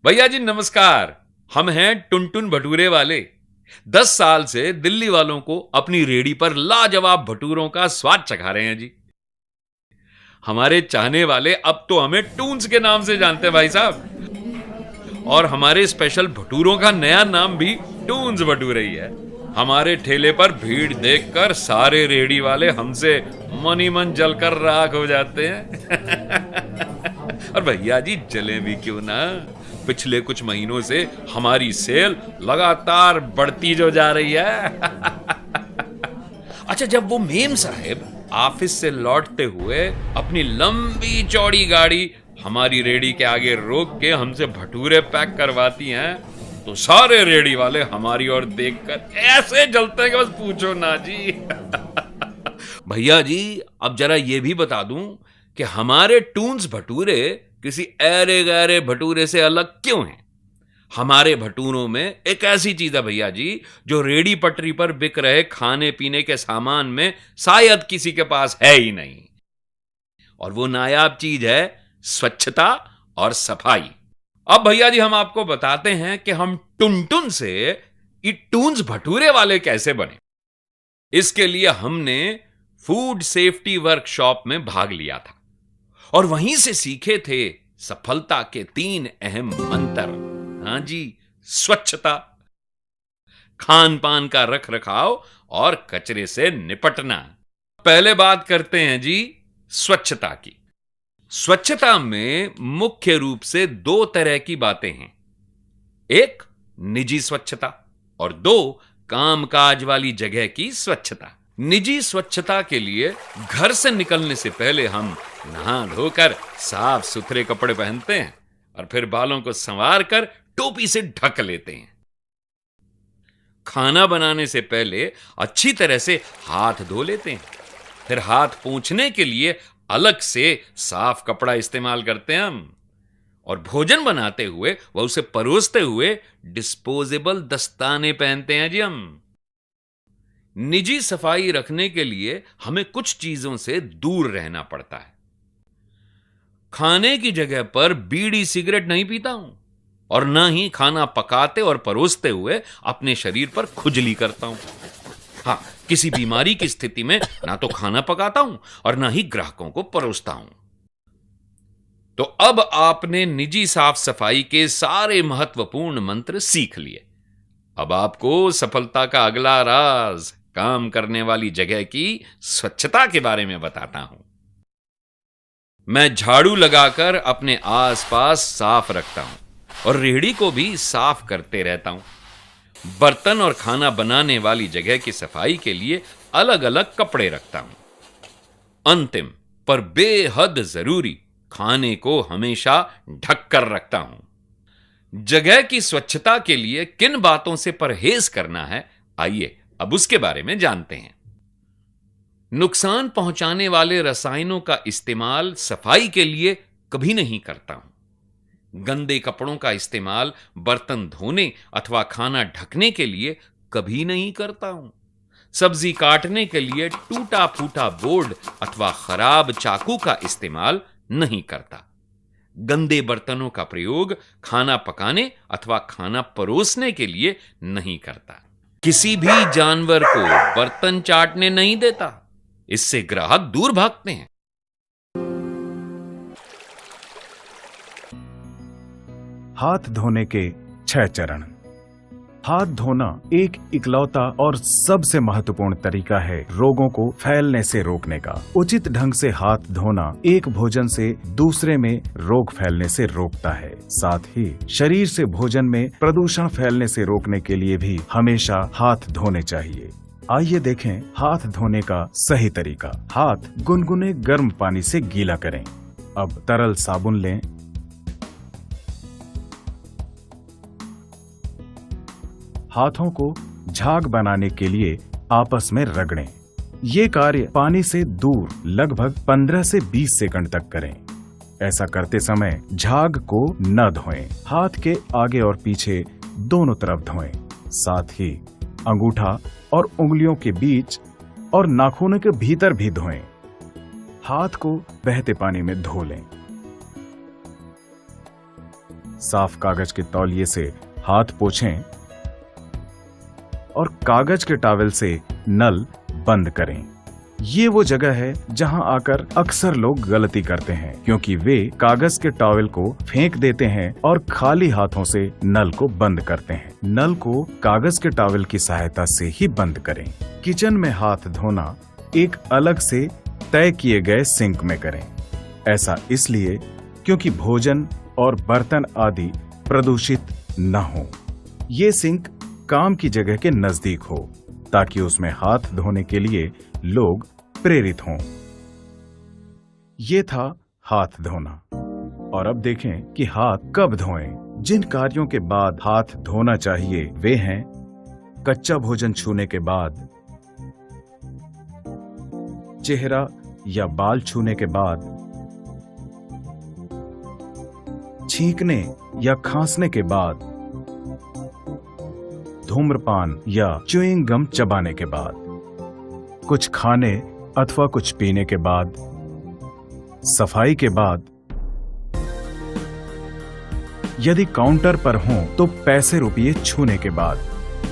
भैया जी नमस्कार। हम हैं टुनटुन भटूरे वाले। 10 साल से दिल्ली वालों को अपनी रेहड़ी पर लाजवाब भटूरों का स्वाद चखा रहे हैं जी। हमारे चाहने वाले अब तो हमें टून्स के नाम से जानते हैं भाई साहब। और हमारे स्पेशल भटूरों का नया नाम भी टून्स भटूरे ही है। हमारे ठेले पर भीड़ देखकर सारे रेहड़ी वाले हमसे मन ही मन जलकर राख हो जाते हैं। और भैया जी जले भी क्यों ना, पिछले कुछ महीनों से हमारी सेल लगातार बढ़ती जो जा रही है। अच्छा, जब वो मेम साहब ऑफिस से लौटते हुए अपनी लंबी चौड़ी गाड़ी हमारी रेहड़ी के आगे रोक के हमसे भटूरे पैक करवाती हैं, तो सारे रेहड़ी वाले हमारी ओर देखकर ऐसे जलते हैं कि बस पूछो ना जी। भैया जी अब जरा ये भी बता दूं कि हमारे टून्स भटूरे किसी ऐरे गैरे भटूरे से अलग क्यों हैं। हमारे भटूरों में एक ऐसी चीज है भैया जी जो रेहड़ी पटरी पर बिक रहे खाने पीने के सामान में शायद किसी के पास है ही नहीं, और वो नायाब चीज है स्वच्छता और सफाई। अब भैया जी हम आपको बताते हैं कि हम टुनटुन से ये टून्स भटूरे वाले कैसे बने। इसके लिए हमने फूड सेफ्टी वर्कशॉप में भाग लिया था और वहीं से सीखे थे सफलता के 3 अहम मंत्र। हाँ जी, स्वच्छता, खान पान का रख रखाव और कचरे से निपटना। पहले बात करते हैं जी स्वच्छता की। स्वच्छता में मुख्य रूप से 2 तरह की बातें हैं। एक निजी स्वच्छता और 2 कामकाज वाली जगह की स्वच्छता। निजी स्वच्छता के लिए घर से निकलने से पहले हम नहा धोकर साफ सुथरे कपड़े पहनते हैं और फिर बालों को संवार कर टोपी से ढक लेते हैं। खाना बनाने से पहले अच्छी तरह से हाथ धो लेते हैं, फिर हाथ पोंछने के लिए अलग से साफ कपड़ा इस्तेमाल करते हैं हम, और भोजन बनाते हुए व उसे परोसते हुए डिस्पोजेबल दस्ताने पहनते हैं जी हम। निजी सफाई रखने के लिए हमें कुछ चीजों से दूर रहना पड़ता है। खाने की जगह पर बीड़ी सिगरेट नहीं पीता हूं और ना ही खाना पकाते और परोसते हुए अपने शरीर पर खुजली करता हूं। हाँ, किसी बीमारी की स्थिति में ना तो खाना पकाता हूं और ना ही ग्राहकों को परोसता हूं। तो अब आपने निजी साफ सफाई के सारे महत्वपूर्ण मंत्र सीख लिए। अब आपको सफलता का अगला राज, काम करने वाली जगह की स्वच्छता के बारे में बताता हूं। मैं झाड़ू लगाकर अपने आसपास साफ रखता हूं और रेहड़ी को भी साफ करते रहता हूं। बर्तन और खाना बनाने वाली जगह की सफाई के लिए अलग अलग कपड़े रखता हूं। अंतिम पर बेहद जरूरी, खाने को हमेशा ढक कर रखता हूं। जगह की स्वच्छता के लिए किन बातों से परहेज करना है, आइए अब उसके बारे में जानते हैं। नुकसान पहुंचाने वाले रसायनों का इस्तेमाल सफाई के लिए कभी नहीं करता हूं। गंदे कपड़ों का इस्तेमाल बर्तन धोने अथवा खाना ढकने के लिए कभी नहीं करता हूं। सब्जी काटने के लिए टूटा फूटा बोर्ड अथवा खराब चाकू का इस्तेमाल नहीं करता। गंदे बर्तनों का प्रयोग खाना पकाने अथवा खाना परोसने के लिए नहीं करता। किसी भी जानवर को बर्तन चाटने नहीं देता, इससे ग्राहक दूर भागते हैं। हाथ धोने के 6 चरण। हाथ धोना एक इकलौता और सबसे महत्वपूर्ण तरीका है रोगों को फैलने से रोकने का। उचित ढंग से हाथ धोना एक भोजन से दूसरे में रोग फैलने से रोकता है। साथ ही शरीर से भोजन में प्रदूषण फैलने से रोकने के लिए भी हमेशा हाथ धोने चाहिए। आइए देखें हाथ धोने का सही तरीका। हाथ गुनगुने गर्म पानी से गीला करें। अब तरल साबुन लें। हाथों को झाग बनाने के लिए आपस में रगड़ें। ये कार्य पानी से दूर लगभग 15 से 20 सेकंड तक करें। ऐसा करते समय झाग को न धोएं। हाथ के आगे और पीछे दोनों तरफ धोएं। साथ ही अंगूठा और उंगलियों के बीच और नाखूनों के भीतर भी धोएं। हाथ को बहते पानी में धो लें। साफ कागज के तौलिए से हाथ पोंछें और कागज के टॉवेल से नल बंद करें। ये वो जगह है जहां आकर अक्सर लोग गलती करते हैं, क्योंकि वे कागज के टॉवेल को फेंक देते हैं और खाली हाथों से नल को बंद करते हैं। नल को कागज के टॉवेल की सहायता से ही बंद करें। किचन में हाथ धोना एक अलग से तय किए गए सिंक में करें। ऐसा इसलिए क्योंकि भोजन और बर्तन आदि प्रदूषित न हो। ये सिंक काम की जगह के नजदीक हो ताकि उसमें हाथ धोने के लिए लोग प्रेरित हों। ये था हाथ धोना। और अब देखें कि हाथ कब धोएं। जिन कार्यों के बाद हाथ धोना चाहिए वे हैं कच्चा भोजन छूने के बाद, चेहरा या बाल छूने के बाद, छींकने या खांसने के बाद, धूम्रपान या च्युइंग गम चबाने के बाद, कुछ खाने अथवा कुछ पीने के बाद, सफाई के बाद, यदि काउंटर पर हों तो पैसे रुपये छूने के बाद,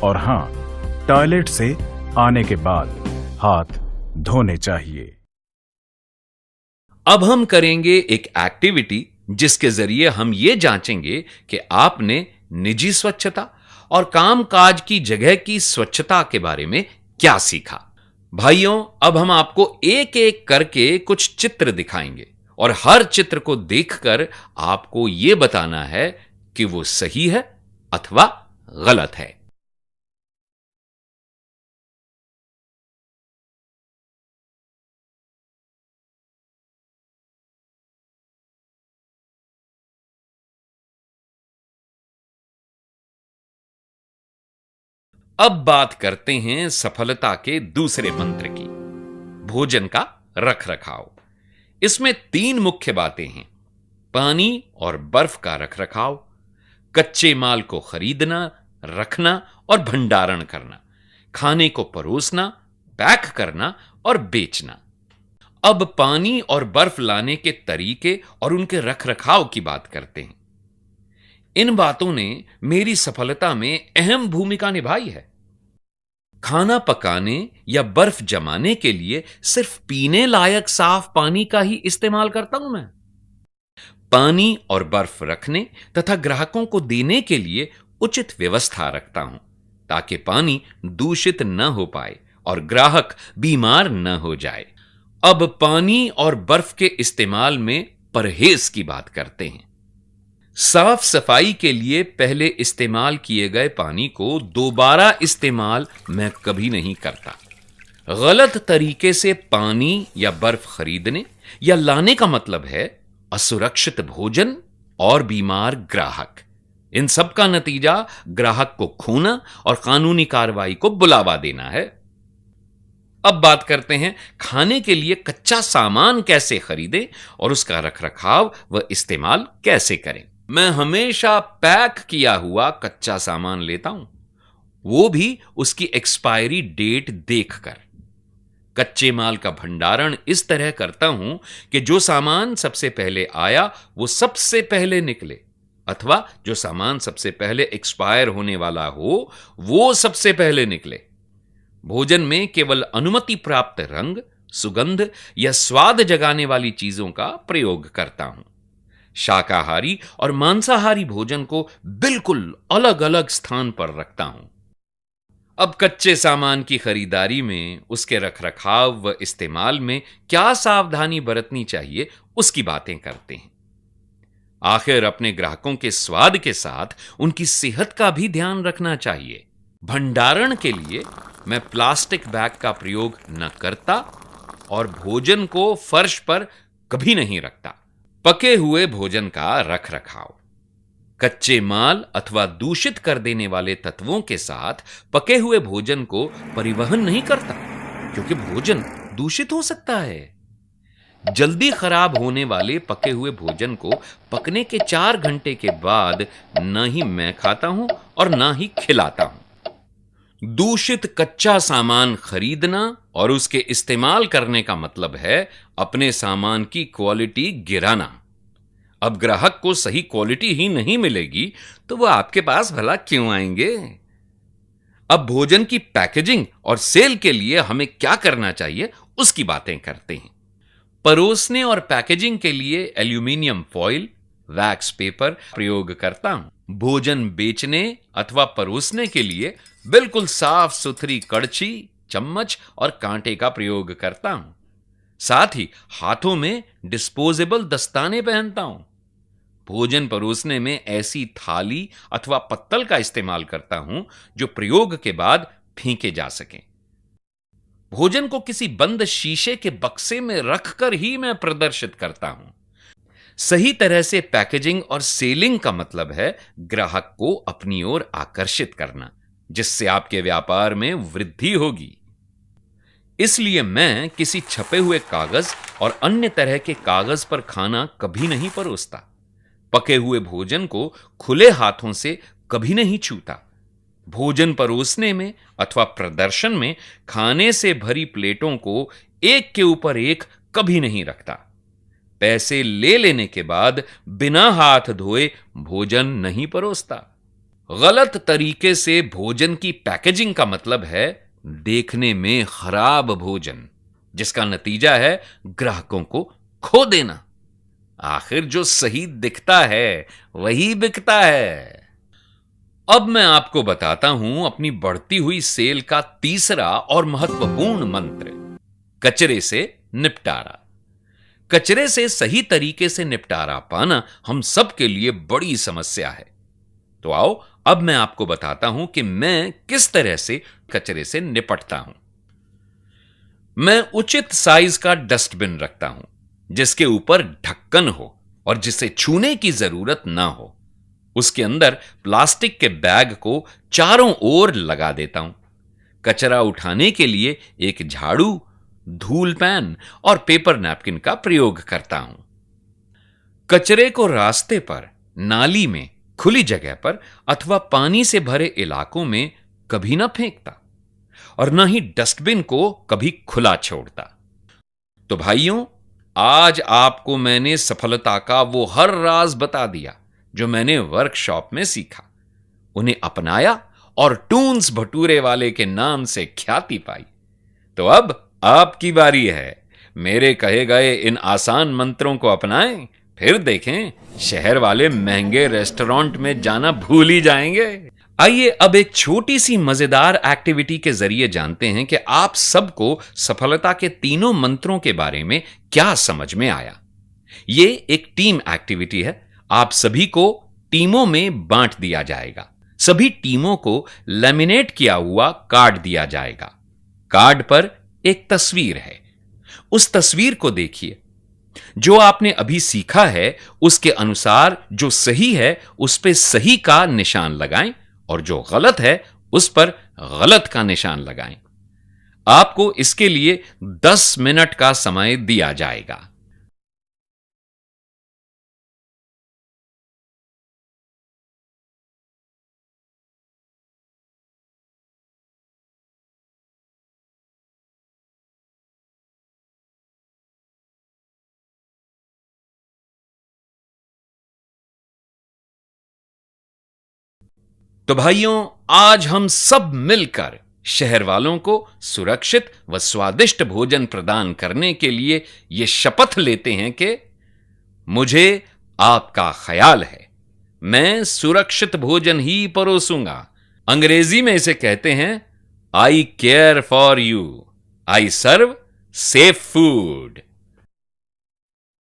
और हां, टॉयलेट से आने के बाद हाथ धोने चाहिए। अब हम करेंगे एक एक्टिविटी जिसके जरिए हम ये जांचेंगे कि आपने निजी स्वच्छता और कामकाज की जगह की स्वच्छता के बारे में क्या सीखा। भाइयों, अब हम आपको एक एक करके कुछ चित्र दिखाएंगे और हर चित्र को देखकर आपको यह बताना है कि वो सही है अथवा गलत है। अब बात करते हैं सफलता के दूसरे मंत्र की, भोजन का रखरखाव। इसमें 3 मुख्य बातें हैं: पानी और बर्फ का रखरखाव, कच्चे माल को खरीदना, रखना और भंडारण करना, खाने को परोसना, पैक करना और बेचना। अब पानी और बर्फ लाने के तरीके और उनके रखरखाव की बात करते हैं। इन बातों ने मेरी सफलता में अहम भूमिका निभाई है। खाना पकाने या बर्फ जमाने के लिए सिर्फ पीने लायक साफ पानी का ही इस्तेमाल करता हूं मैं। पानी और बर्फ रखने तथा ग्राहकों को देने के लिए उचित व्यवस्था रखता हूं ताकि पानी दूषित न हो पाए और ग्राहक बीमार न हो जाए। अब पानी और बर्फ के इस्तेमाल में परहेज की बात करते हैं। साफ सफाई के लिए पहले इस्तेमाल किए गए पानी को दोबारा इस्तेमाल मैं कभी नहीं करता। गलत तरीके से पानी या बर्फ खरीदने या लाने का मतलब है असुरक्षित भोजन और बीमार ग्राहक। इन सब का नतीजा ग्राहक को खोना और कानूनी कार्रवाई को बुलावा देना है। अब बात करते हैं खाने के लिए कच्चा सामान कैसे खरीदें और उसका रखरखाव व इस्तेमाल कैसे करें। मैं हमेशा पैक किया हुआ कच्चा सामान लेता हूं, वो भी उसकी एक्सपायरी डेट देखकर। कच्चे माल का भंडारण इस तरह करता हूं कि जो सामान सबसे पहले आया वो सबसे पहले निकले, अथवा जो सामान सबसे पहले एक्सपायर होने वाला हो वो सबसे पहले निकले। भोजन में केवल अनुमति प्राप्त रंग, सुगंध या स्वाद जगाने वाली चीजों का प्रयोग करता हूं। शाकाहारी और मांसाहारी भोजन को बिल्कुल अलग अलग स्थान पर रखता हूं। अब कच्चे सामान की खरीदारी में, उसके रखरखाव व इस्तेमाल में क्या सावधानी बरतनी चाहिए उसकी बातें करते हैं। आखिर अपने ग्राहकों के स्वाद के साथ उनकी सेहत का भी ध्यान रखना चाहिए। भंडारण के लिए मैं प्लास्टिक बैग का प्रयोग न करता और भोजन को फर्श पर कभी नहीं रखता। पके हुए भोजन का रखरखाव, कच्चे माल अथवा दूषित कर देने वाले तत्वों के साथ पके हुए भोजन को परिवहन नहीं करता, क्योंकि भोजन दूषित हो सकता है। जल्दी खराब होने वाले पके हुए भोजन को पकने के 4 घंटे के बाद न ही मैं खाता हूं और न ही खिलाता हूं। दूषित कच्चा सामान खरीदना और उसके इस्तेमाल करने का मतलब है अपने सामान की क्वालिटी गिराना। अब ग्राहक को सही क्वालिटी ही नहीं मिलेगी तो वो आपके पास भला क्यों आएंगे? अब भोजन की पैकेजिंग और सेल के लिए हमें क्या करना चाहिए उसकी बातें करते हैं। परोसने और पैकेजिंग के लिए एल्यूमिनियम फॉइल, वैक्स पेपर प्रयोग करता हूं। भोजन बेचने अथवा परोसने के लिए बिल्कुल साफ सुथरी कड़छी, चम्मच और कांटे का प्रयोग करता हूं। साथ ही हाथों में डिस्पोजेबल दस्ताने पहनता हूं। भोजन परोसने में ऐसी थाली अथवा पत्तल का इस्तेमाल करता हूं जो प्रयोग के बाद फेंके जा सकें। भोजन को किसी बंद शीशे के बक्से में रखकर ही मैं प्रदर्शित करता हूं। सही तरह से पैकेजिंग और सेलिंग का मतलब है ग्राहक को अपनी ओर आकर्षित करना, जिससे आपके व्यापार में वृद्धि होगी। इसलिए मैं किसी छपे हुए कागज और अन्य तरह के कागज पर खाना कभी नहीं परोसता। पके हुए भोजन को खुले हाथों से कभी नहीं छूता। भोजन परोसने में अथवा प्रदर्शन में खाने से भरी प्लेटों को एक के ऊपर एक कभी नहीं रखता। पैसे ले लेने के बाद बिना हाथ धोए भोजन नहीं परोसता। गलत तरीके से भोजन की पैकेजिंग का मतलब है देखने में खराब भोजन, जिसका नतीजा है ग्राहकों को खो देना। आखिर जो सही दिखता है वही बिकता है। अब मैं आपको बताता हूं अपनी बढ़ती हुई सेल का तीसरा और महत्वपूर्ण मंत्र, कचरे से निपटारा। कचरे से सही तरीके से निपटारा पाना हम सब के लिए बड़ी समस्या है। तो आओ अब मैं आपको बताता हूं कि मैं किस तरह से कचरे से निपटता हूं। मैं उचित साइज का डस्टबिन रखता हूं, जिसके ऊपर ढक्कन हो और जिसे छूने की जरूरत ना हो। उसके अंदर प्लास्टिक के बैग को चारों ओर लगा देता हूं। कचरा उठाने के लिए एक झाड़ू, धूल पैन और पेपर नैपकिन का प्रयोग करता हूं। कचरे को रास्ते पर, नाली में, खुली जगह पर अथवा पानी से भरे इलाकों में कभी ना फेंकता और ना ही डस्टबिन को कभी खुला छोड़ता। तो भाइयों, आज आपको मैंने सफलता का वो हर राज बता दिया जो मैंने वर्कशॉप में सीखा, उन्हें अपनाया और टून्स भटूरे वाले के नाम से ख्याति पाई। तो अब आपकी बारी है। मेरे कहे गए इन आसान मंत्रों को अपनाएं, फिर देखें शहर वाले महंगे रेस्टोरेंट में जाना भूल ही जाएंगे। आइए अब एक छोटी सी मजेदार एक्टिविटी के जरिए जानते हैं कि आप सबको सफलता के तीनों मंत्रों के बारे में क्या समझ में आया। ये एक टीम एक्टिविटी है। आप सभी को टीमों में बांट दिया जाएगा। सभी टीमों को लैमिनेट किया हुआ कार्ड दिया जाएगा। कार्ड पर एक तस्वीर है। उस तस्वीर को देखिए। जो आपने अभी सीखा है उसके अनुसार जो सही है उस पर सही का निशान लगाएं और जो गलत है उस पर गलत का निशान लगाएं। आपको इसके लिए 10 मिनट का समय दिया जाएगा। तो भाइयों, आज हम सब मिलकर शहर वालों को सुरक्षित व स्वादिष्ट भोजन प्रदान करने के लिए यह शपथ लेते हैं कि मुझे आपका ख्याल है, मैं सुरक्षित भोजन ही परोसूंगा। अंग्रेजी में इसे कहते हैं I care for you, I serve safe food.